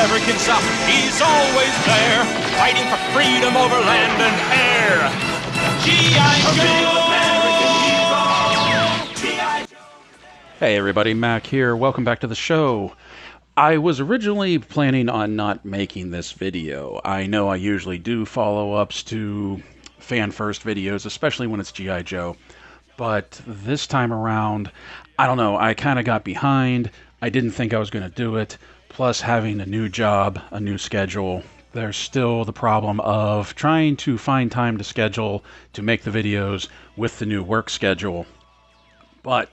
never can stop. He's always there, fighting for freedom over land and air. G.I. Joe! Hey everybody, Mac here. Welcome back to the show. I was originally planning on not making this video. I know I usually do follow-ups to fan-first videos, especially when it's G.I. Joe. But this time around, I don't know, I kind of got behind. I didn't think I was going to do it. Plus, having a new job, a new schedule, there's still the problem of trying to find time to schedule to make the videos with the new work schedule. But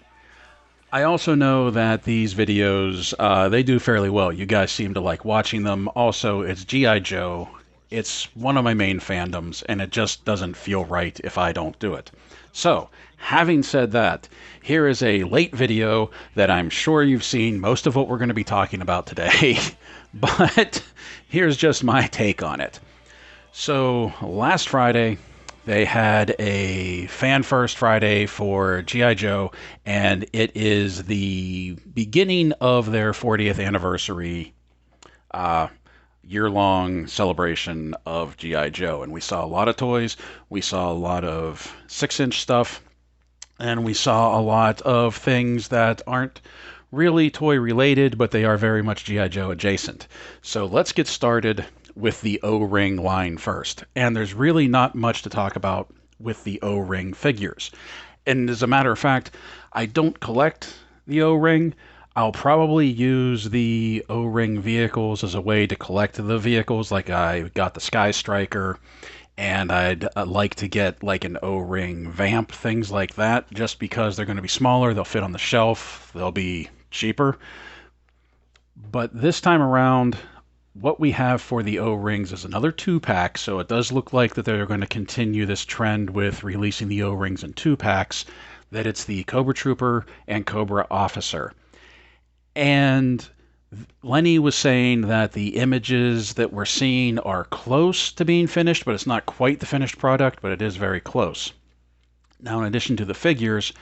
I also know that these videos, they do fairly well. You guys seem to like watching them. Also, it's G.I. Joe. It's one of my main fandoms, and it just doesn't feel right if I don't do it. So, having said that, here is a late video that I'm sure you've seen most of what we're going to be talking about today. But here's just my take on it. So, last Friday, they had a Fan First Friday for G.I. Joe, and it is the beginning of their 40th anniversary year-long celebration of G.I. Joe. And we saw a lot of toys, we saw a lot of 6-inch stuff, and we saw a lot of things that aren't really toy-related, but they are very much G.I. Joe adjacent. So let's get started with the O-ring line first. And there's really not much to talk about with the O-ring figures. And as a matter of fact, I don't collect the O-ring. I'll probably use the O-ring vehicles as a way to collect the vehicles, like I got the Sky Striker, and I'd like to get like an O-ring vamp, things like that, just because they're going to be smaller, they'll fit on the shelf, they'll be cheaper. But this time around, what we have for the O-rings is another 2-pack, so it does look like that they're going to continue this trend with releasing the O-rings in 2-packs, that it's the Cobra Trooper and Cobra Officer. And Lenny was saying that the images that we're seeing are close to being finished, but it's not quite the finished product, but it is very close. Now, in addition to the figures,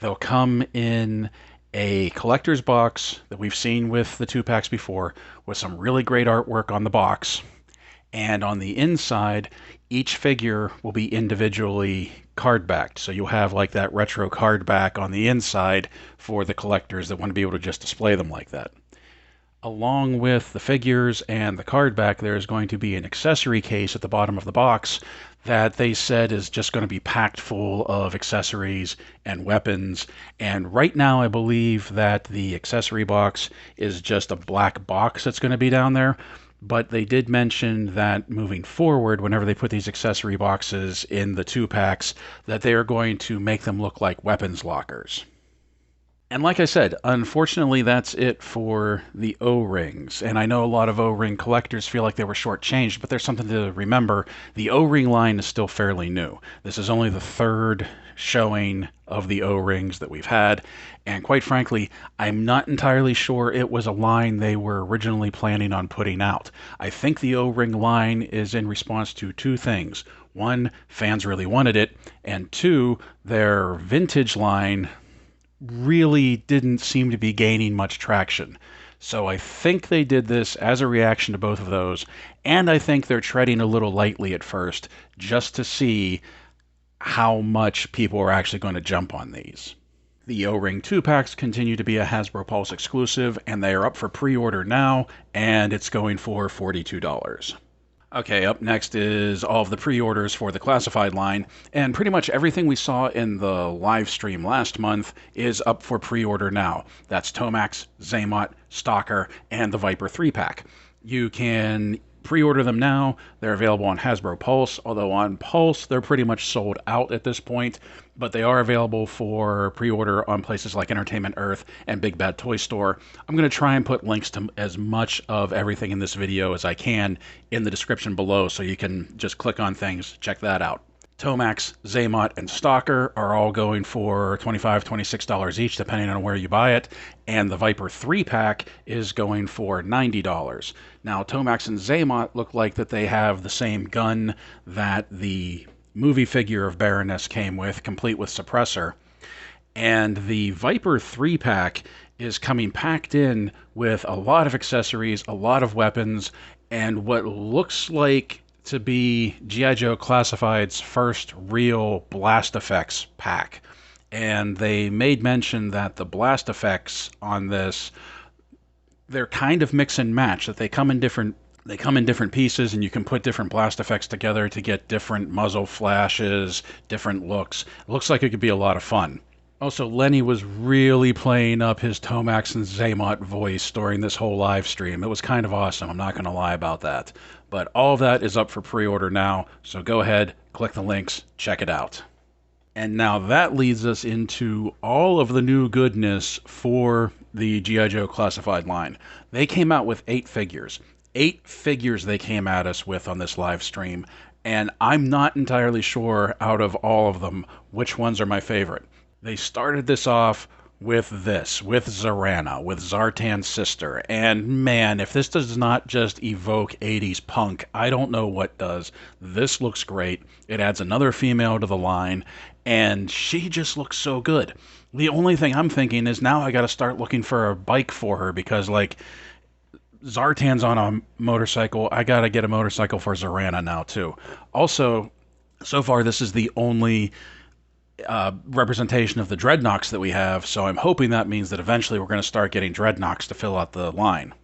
they'll come in a collector's box that we've seen with the 2-packs before, with some really great artwork on the box. And on the inside, each figure will be individually card backed. So you'll have like that retro card back on the inside for the collectors that want to be able to just display them like that. Along with the figures and the card back, there's going to be an accessory case at the bottom of the box that they said is just going to be packed full of accessories and weapons. And right now, I believe that the accessory box is just a black box that's going to be down there. But they did mention that moving forward, whenever they put these accessory boxes in the 2-packs, that they are going to make them look like weapons lockers. And like I said, unfortunately, that's it for the O-rings. And I know a lot of O-ring collectors feel like they were shortchanged, but there's something to remember. The O-ring line is still fairly new. This is only the 3rd showing of the O-rings that we've had. And quite frankly, I'm not entirely sure it was a line they were originally planning on putting out. I think the O-ring line is in response to 2 things. 1, fans really wanted it. And 2, their vintage line really didn't seem to be gaining much traction. So I think they did this as a reaction to both of those, and I think they're treading a little lightly at first, just to see how much people are actually going to jump on these. The O-ring 2-packs continue to be a Hasbro Pulse exclusive, and they are up for pre-order now, and it's going for $42. Okay, up next is all of the pre-orders for the classified line, and pretty much everything we saw in the live stream last month is up for pre-order now. That's Tomax, Xamot, Stalker, and the Viper 3-pack. You can pre-order them now. They're available on Hasbro Pulse, although on Pulse they're pretty much sold out at this point, but they are available for pre-order on places like Entertainment Earth and Big Bad Toy Store. I'm going to try and put links to as much of everything in this video as I can in the description below, so you can just click on things, check that out. Tomax, Xamot, and Stalker are all going for $25, $26 each, depending on where you buy it. And the Viper 3-pack is going for $90. Now, Tomax and Xamot look like that they have the same gun that the movie figure of Baroness came with, complete with suppressor. And the Viper 3-pack is coming packed in with a lot of accessories, a lot of weapons, and what looks like to be G.I. Joe Classified's first real blast effects pack. And they made mention that the blast effects on this, they're kind of mix and match, that they come in different pieces, and you can put different blast effects together to get different muzzle flashes, different looks. It looks like it could be a lot of fun. Also, Lenny was really playing up his Tomax and Xamot voice during this whole live stream. It was kind of awesome, I'm not going to lie about that. But all of that is up for pre-order now, so go ahead, click the links, check it out. And now that leads us into all of the new goodness for the G.I. Joe Classified line. They came out with 8 figures. 8 figures they came at us with on this live stream, and I'm not entirely sure out of all of them which ones are my favorite. They started this off with Zarana, with Zartan's sister, and man, if this does not just evoke 80s punk, I don't know what does. This looks great. It adds another female to the line, and she just looks so good. The only thing I'm thinking is now I gotta start looking for a bike for her, because, like, Zartan's on a motorcycle. I gotta get a motorcycle for Zarana now, too. Also, so far, this is the only representation of the Dreadnoks that we have, so I'm hoping that means that eventually we're going to start getting Dreadnoks to fill out the line.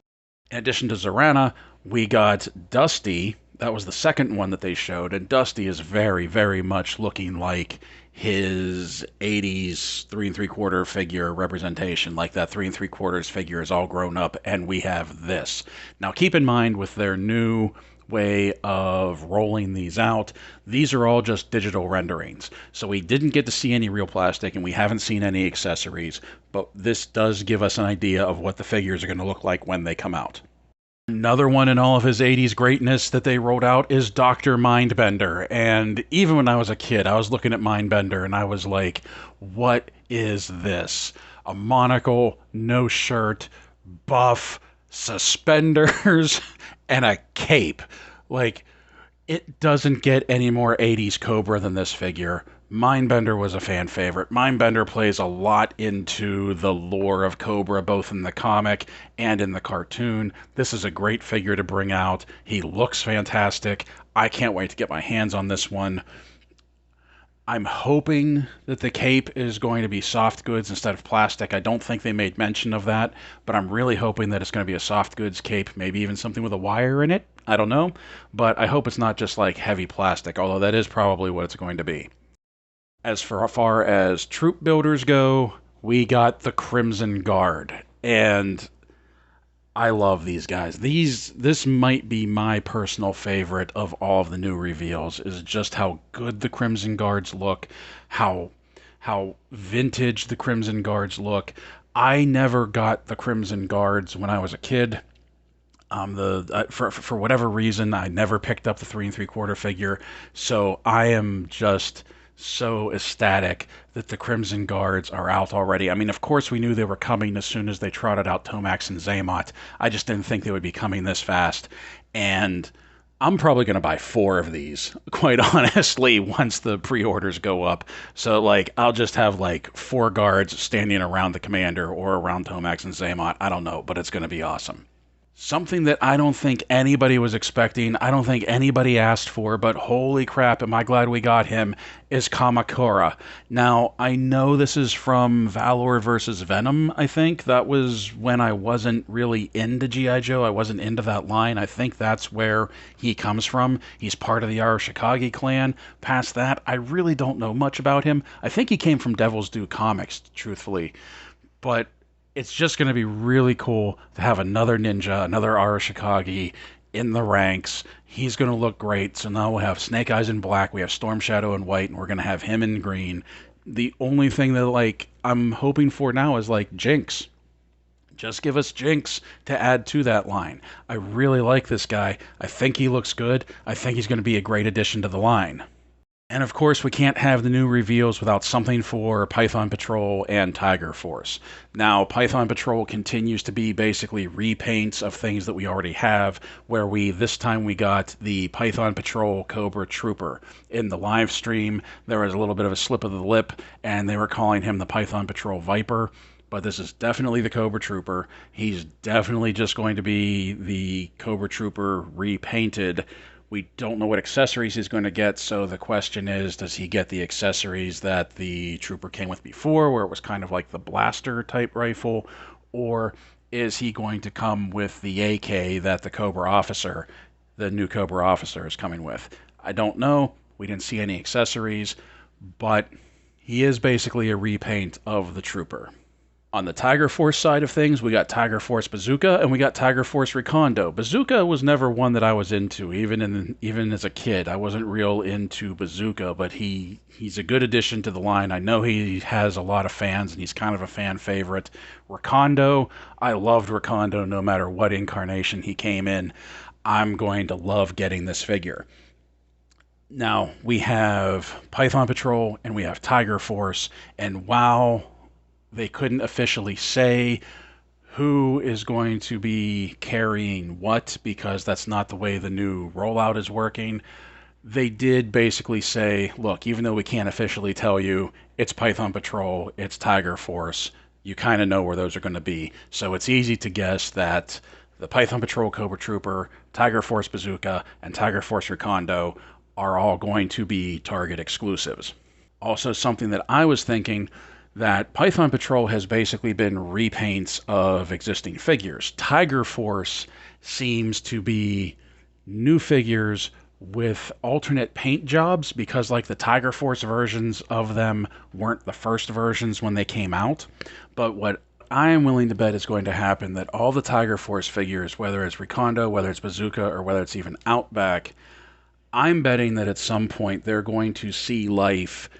In addition to Zarana, we got Dusty. That was the second one that they showed, and Dusty is very, very much looking like his 80s 3 3/4 figure representation. Like that 3 3/4 figure is all grown up, and we have this. Now keep in mind, with their new way of rolling these out, these are all just digital renderings, so we didn't get to see any real plastic, and we haven't seen any accessories, but this does give us an idea of what the figures are going to look like when they come out. Another one in all of his 80s greatness that they rolled out is Dr. Mindbender, and even when I was a kid, I was looking at Mindbender and I was like, what is this? A monocle, no shirt, buff, suspenders, and a cape. Like, it doesn't get any more 80s Cobra than this figure. Mindbender was a fan favorite. Mindbender plays a lot into the lore of Cobra, both in the comic and in the cartoon. This is a great figure to bring out. He looks fantastic. I can't wait to get my hands on this one. I'm hoping that the cape is going to be soft goods instead of plastic. I don't think they made mention of that, but I'm really hoping that it's going to be a soft goods cape, maybe even something with a wire in it. I don't know, but I hope it's not just like heavy plastic, although that is probably what it's going to be. As far as troop builders go, we got the Crimson Guard, and I love these guys. This might be my personal favorite of all of the new reveals, is just how good the Crimson Guards look, how vintage the Crimson Guards look. I never got the Crimson Guards when I was a kid. For whatever reason, I never picked up the 3 3/4 figure, so I am just so ecstatic that the Crimson Guards are out already. I mean, of course we knew they were coming as soon as they trotted out Tomax and Xamot. I just didn't think they would be coming this fast. And I'm probably going to buy 4 of these, quite honestly, once the pre-orders go up. So, like, I'll just have, like, 4 guards standing around the commander or around Tomax and Xamot. I don't know, but it's going to be awesome. Something that I don't think anybody was expecting, I don't think anybody asked for, but holy crap, am I glad we got him, is Kamakura. Now, I know this is from Valor vs. Venom, I think. That was when I wasn't really into G.I. Joe. I wasn't into that line. I think that's where he comes from. He's part of the Arashikage clan. Past that, I really don't know much about him. I think he came from Devil's Due Comics, truthfully. But it's just going to be really cool to have another ninja, another Arashikage in the ranks. He's going to look great. So now we'll have Snake Eyes in black, we have Storm Shadow in white, and we're going to have him in green. The only thing that, like, I'm hoping for now is, like, Jinx. Just give us Jinx to add to that line. I really like this guy. I think he looks good. I think he's going to be a great addition to the line. And of course, we can't have the new reveals without something for Python Patrol and Tiger Force. Now, Python Patrol continues to be basically repaints of things that we already have, where this time we got the Python Patrol Cobra Trooper. In the live stream, there was a little bit of a slip of the lip, and they were calling him the Python Patrol Viper. But this is definitely the Cobra Trooper. He's definitely just going to be the Cobra Trooper repainted. We don't know what accessories he's going to get, so the question is, does he get the accessories that the Trooper came with before, where it was kind of like the blaster type rifle, or is he going to come with the AK that the Cobra Officer, the new Cobra Officer, is coming with? I don't know. We didn't see any accessories, but he is basically a repaint of the Trooper. On the Tiger Force side of things, we got Tiger Force Bazooka and we got Tiger Force Recondo. Bazooka was never one that I was into, even as a kid. I wasn't real into Bazooka, but he's a good addition to the line. I know he has a lot of fans and he's kind of a fan favorite. Recondo, I loved Recondo no matter what incarnation he came in. I'm going to love getting this figure. Now, we have Python Patrol and we have Tiger Force, and wow, they couldn't officially say who is going to be carrying what because that's not the way the new rollout is working. They did basically say, look, even though we can't officially tell you it's Python Patrol, it's Tiger Force, you kind of know where those are going to be. So it's easy to guess that the Python Patrol Cobra Trooper, Tiger Force Bazooka, and Tiger Force Recondo are all going to be Target exclusives. Also, something that I was thinking, that Python Patrol has basically been repaints of existing figures. Tiger Force seems to be new figures with alternate paint jobs because like the Tiger Force versions of them weren't the first versions when they came out. But what I am willing to bet is going to happen that all the Tiger Force figures, whether it's Recondo, whether it's Bazooka, or whether it's even Outback, I'm betting that at some point they're going to see life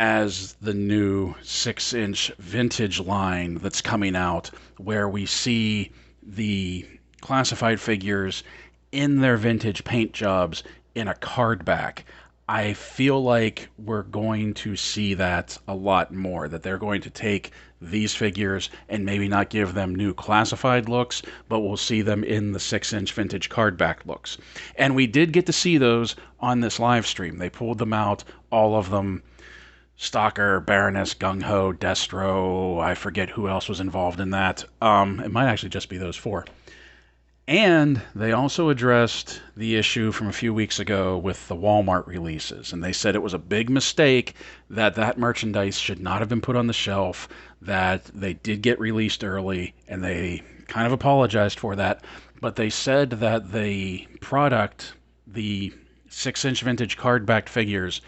as the new 6-inch vintage line that's coming out, where we see the classified figures in their vintage paint jobs in a card back. I feel like we're going to see that a lot more, that they're going to take these figures and maybe not give them new classified looks, but we'll see them in the 6-inch vintage card back looks. And we did get to see those on this live stream. They pulled them out, all of them. Stalker, Baroness, Gung-Ho, Destro, I forget who else was involved in that. It might actually just be those four. And they also addressed the issue from a few weeks ago with the Walmart releases. And they said it was a big mistake that merchandise should not have been put on the shelf, that they did get released early, and they kind of apologized for that. But they said that the product, the 6-inch vintage card-backed figures,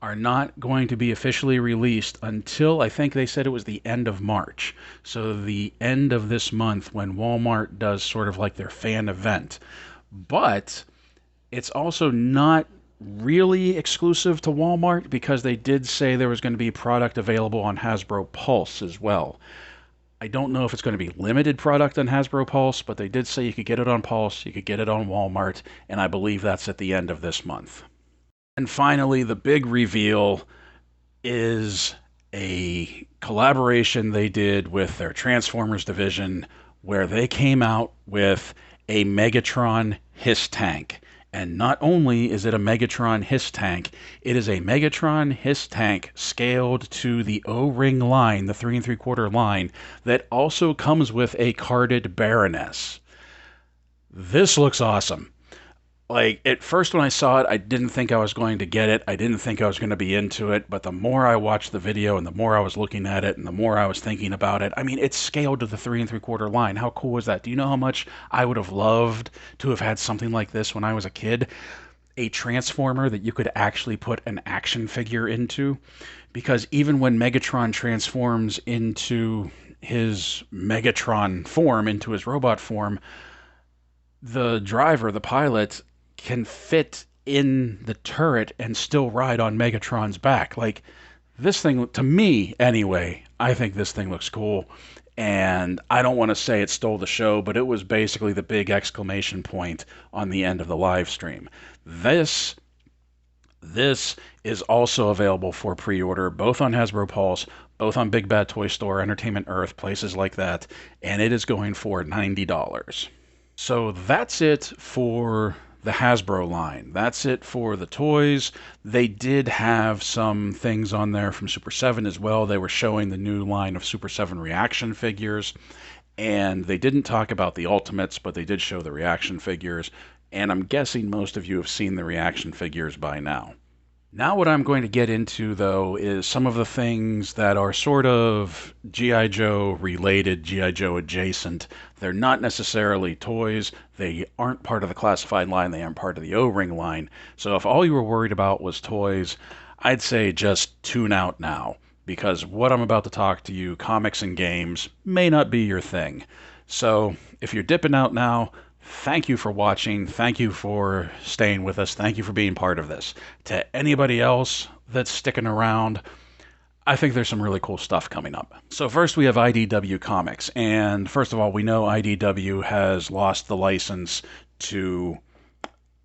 are not going to be officially released until, I think they said it was the end of March. So the end of this month when Walmart does sort of like their fan event. But it's also not really exclusive to Walmart because they did say there was going to be product available on Hasbro Pulse as well. I don't know if it's going to be limited product on Hasbro Pulse, but they did say you could get it on Pulse, you could get it on Walmart, and I believe that's at the end of this month. And finally, the big reveal is a collaboration they did with their Transformers division where they came out with a Megatron H.I.S.S tank. And not only is it a Megatron H.I.S.S tank, it is a Megatron H.I.S.S tank scaled to the O-ring line, the 3 3/4 line, that also comes with a carded Baroness. This looks awesome. Like, at first when I saw it, I didn't think I was going to get it. I didn't think I was going to be into it. But the more I watched the video and the more I was looking at it and the more I was thinking about it, I mean, it's scaled to the 3 3/4 line. How cool is that? Do you know how much I would have loved to have had something like this when I was a kid? A Transformer that you could actually put an action figure into. Because even when Megatron transforms into his Megatron form, into his robot form, the driver, the pilot, can fit in the turret and still ride on Megatron's back. Like, this thing, to me anyway, I think this thing looks cool. And I don't want to say it stole the show, but it was basically the big exclamation point on the end of the live stream. This This is also available for pre-order, both on Hasbro Pulse, both on Big Bad Toy Store, Entertainment Earth, places like that, and it is going for $90. So that's it for the Hasbro line. That's it for the toys. They did have some things on there from Super 7 as well. They were showing the new line of Super 7 reaction figures, and they didn't talk about the Ultimates, but they did show the reaction figures, and I'm guessing most of you have seen the reaction figures by now. Now what I'm going to get into, though, is some of the things that are sort of G.I. Joe related, G.I. Joe adjacent. They're not necessarily toys. They aren't part of the classified line. They aren't part of the O-ring line. So if all you were worried about was toys, I'd say just tune out now, because what I'm about to talk to you, comics and games, may not be your thing. So if you're dipping out now, thank you for watching. Thank you for staying with us. Thank you for being part of this. To anybody else that's sticking around, I think there's some really cool stuff coming up. So first we have IDW Comics. And first of all, we know IDW has lost the license to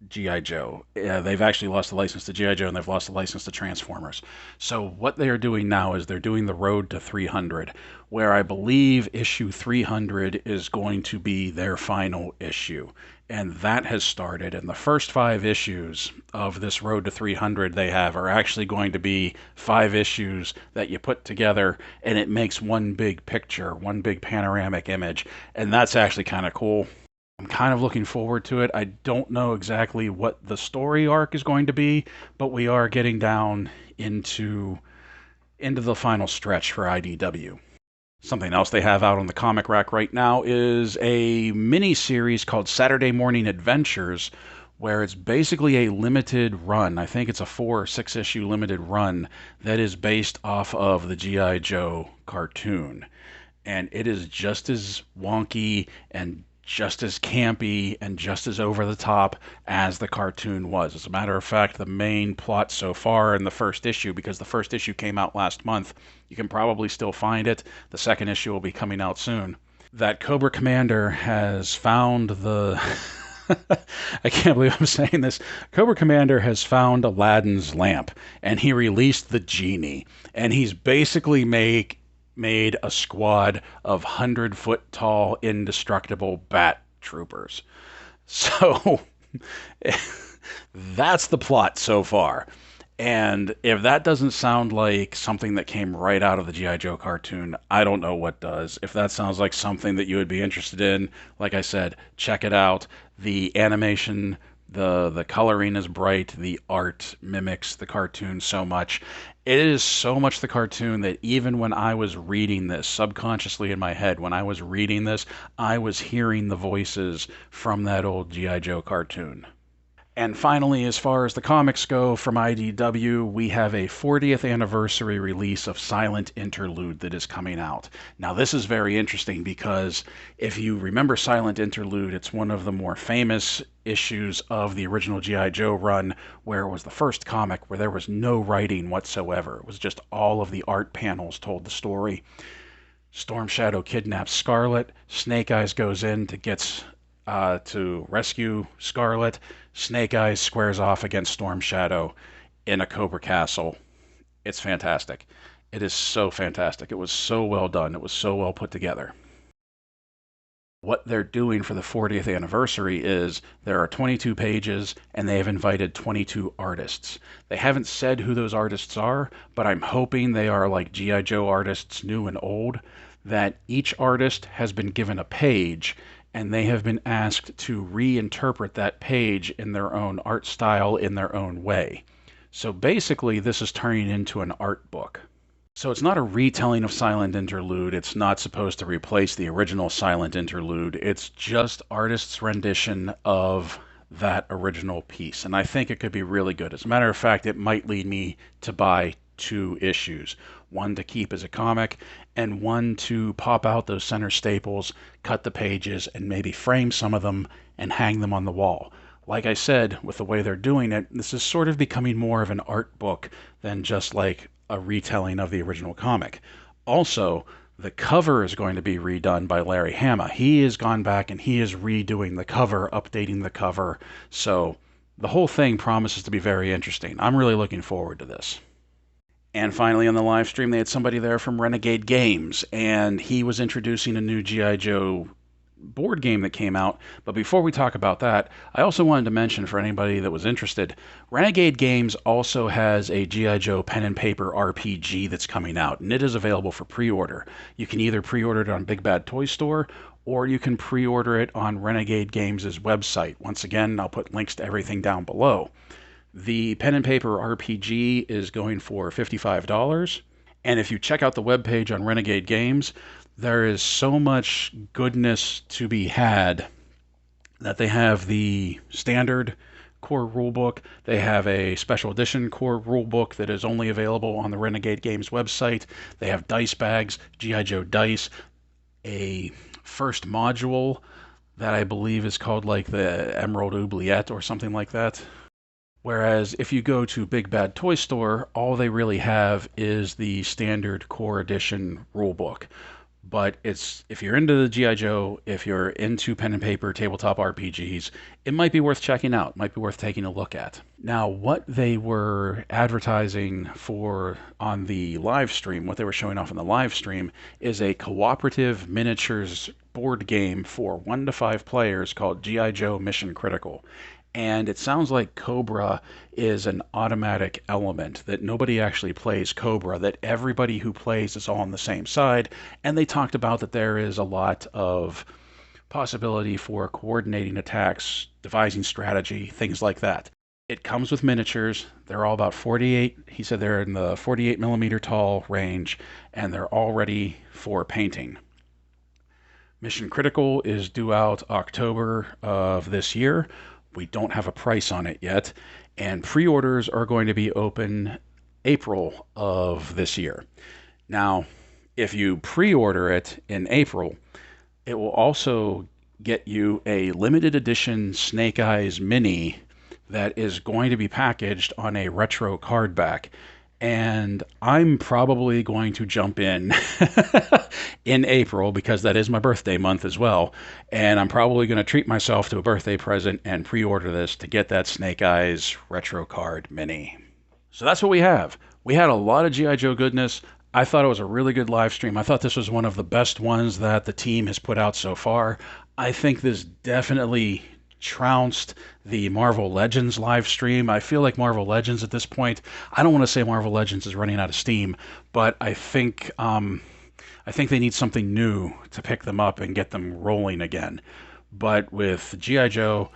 G.I. Joe. They've actually lost the license to G.I. Joe, and they've lost the license to Transformers. So what they are doing now is they're doing the road to 300, where I believe issue 300 is going to be their final issue. And that has started, and the first 5 issues of this road to 300 they have are actually going to be 5 issues that you put together, and it makes one big picture, one big panoramic image, and that's actually kind of cool. I'm kind of looking forward to it. I don't know exactly what the story arc is going to be, but we are getting down into the final stretch for IDW. Something else they have out on the comic rack right now is a mini-series called Saturday Morning Adventures, where it's basically a limited run. I think it's a 4 or 6 issue limited run that is based off of the G.I. Joe cartoon. And it is just as wonky and just as campy and just as over the top as the cartoon was. As a matter of fact, the main plot so far in the first issue, because the first issue came out last month, you can probably still find it. The second issue will be coming out soon. That Cobra Commander has found the... I can't believe I'm saying this. Cobra Commander has found Aladdin's lamp, and he released the genie. And he's basically made a squad of 100-foot-tall, indestructible bat troopers. So that's the plot so far. And if that doesn't sound like something that came right out of the G.I. Joe cartoon, I don't know what does. If that sounds like something that you would be interested in, like I said, check it out. The animation, the coloring is bright, the art mimics the cartoon so much. It is so much the cartoon that even when I was reading this, subconsciously in my head, when I was reading this, I was hearing the voices from that old G.I. Joe cartoon. And finally, as far as the comics go from IDW, we have a 40th anniversary release of Silent Interlude that is coming out. Now, this is very interesting because if you remember Silent Interlude, it's one of the more famous issues of the original G.I. Joe run, where it was the first comic where there was no writing whatsoever. It was just all of the art panels told the story. Storm Shadow kidnaps Scarlet. Snake Eyes goes in to rescue Scarlet. Snake Eyes squares off against Storm Shadow in a Cobra Castle. It's fantastic. It is so fantastic. It was so well done. It was so well put together. What they're doing for the 40th anniversary is there are 22 pages, and they have invited 22 artists. They haven't said who those artists are, but I'm hoping they are like G.I. Joe artists, new and old, that each artist has been given a page, and they have been asked to reinterpret that page in their own art style, in their own way. So basically, this is turning into an art book. So it's not a retelling of Silent Interlude. It's not supposed to replace the original Silent Interlude. It's just artists' rendition of that original piece. And I think it could be really good. As a matter of fact, it might lead me to buy 2 issues. One to keep as a comic, and one to pop out those center staples, cut the pages, and maybe frame some of them and hang them on the wall. Like I said, with the way they're doing it, this is sort of becoming more of an art book than just like a retelling of the original comic. Also, the cover is going to be redone by Larry Hama. He has gone back and he is redoing the cover, updating the cover. So The whole thing promises to be very interesting. I'm really looking forward to this. And finally on the live stream, they had somebody there from Renegade Games, and he was introducing a new G.I. Joe board game that came out. But before we talk about that, I also wanted to mention for anybody that was interested, Renegade Games also has a G.I. Joe pen and paper RPG that's coming out, and it is available for pre-order. You can either pre-order it on Big Bad Toy Store, or you can pre-order it on Renegade Games' website. Once again, I'll put links to everything down below. The pen and paper RPG is going for $55. And if you check out the webpage on Renegade Games, there is so much goodness to be had that they have the standard core rulebook. They have a special edition core rulebook that is only available on the Renegade Games website. They have dice bags, G.I. Joe dice, a first module that I believe is called like the Emerald Oubliette or something like that. Whereas if you go to Big Bad Toy Store, all they really have is the standard core edition rulebook. But if you're into the G.I. Joe, if you're into pen and paper tabletop RPGs, it might be worth checking out, it might be worth taking a look at. Now, what they were advertising for on the live stream, what they were showing off on the live stream, is a cooperative miniatures board game for 1 to 5 players called G.I. Joe Mission Critical. And it sounds like Cobra is an automatic element, that nobody actually plays Cobra, that everybody who plays is all on the same side. And they talked about that there is a lot of possibility for coordinating attacks, devising strategy, things like that. It comes with miniatures. They're all about 48. He said they're in the 48 millimeter tall range, and they're all ready for painting. Mission Critical is due out October of this year. We don't have a price on it yet, and pre-orders are going to be open April of this year. Now, if you pre-order it in April, it will also get you a limited edition Snake Eyes Mini that is going to be packaged on a retro card back. And I'm probably going to jump in in April because that is my birthday month as well. And I'm probably going to treat myself to a birthday present and pre-order this to get that Snake Eyes Retro Card Mini. So that's what we have. We had a lot of G.I. Joe goodness. I thought it was a really good live stream. I thought this was one of the best ones that the team has put out so far. I think this definitely trounced the Marvel Legends live stream. I feel like Marvel Legends at this point, I don't want to say Marvel Legends is running out of steam, but I think they need something new to pick them up and get them rolling again. But with G.I. Joe,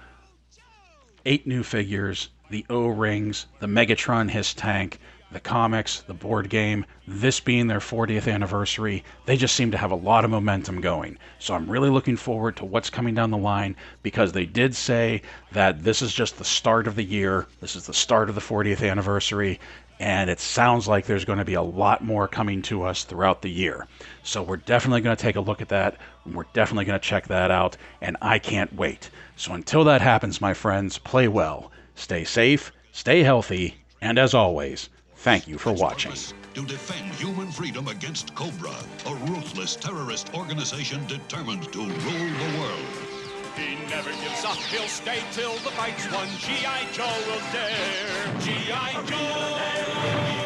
8 new figures, the O-rings, the Megatron H.I.S.S tank, the comics, the board game, this being their 40th anniversary, they just seem to have a lot of momentum going. So I'm really looking forward to what's coming down the line, because they did say that this is just the start of the year, this is the start of the 40th anniversary, and it sounds like there's going to be a lot more coming to us throughout the year. So we're definitely going to take a look at that, and we're definitely going to check that out, and I can't wait. So until that happens, my friends, play well, stay safe, stay healthy, and as always, thank you for watching. To defend human freedom against Cobra, a ruthless terrorist organization determined to rule the world. He never gives up, he'll stay till the fight's won. G.I. Joe will dare. G.I. Joe!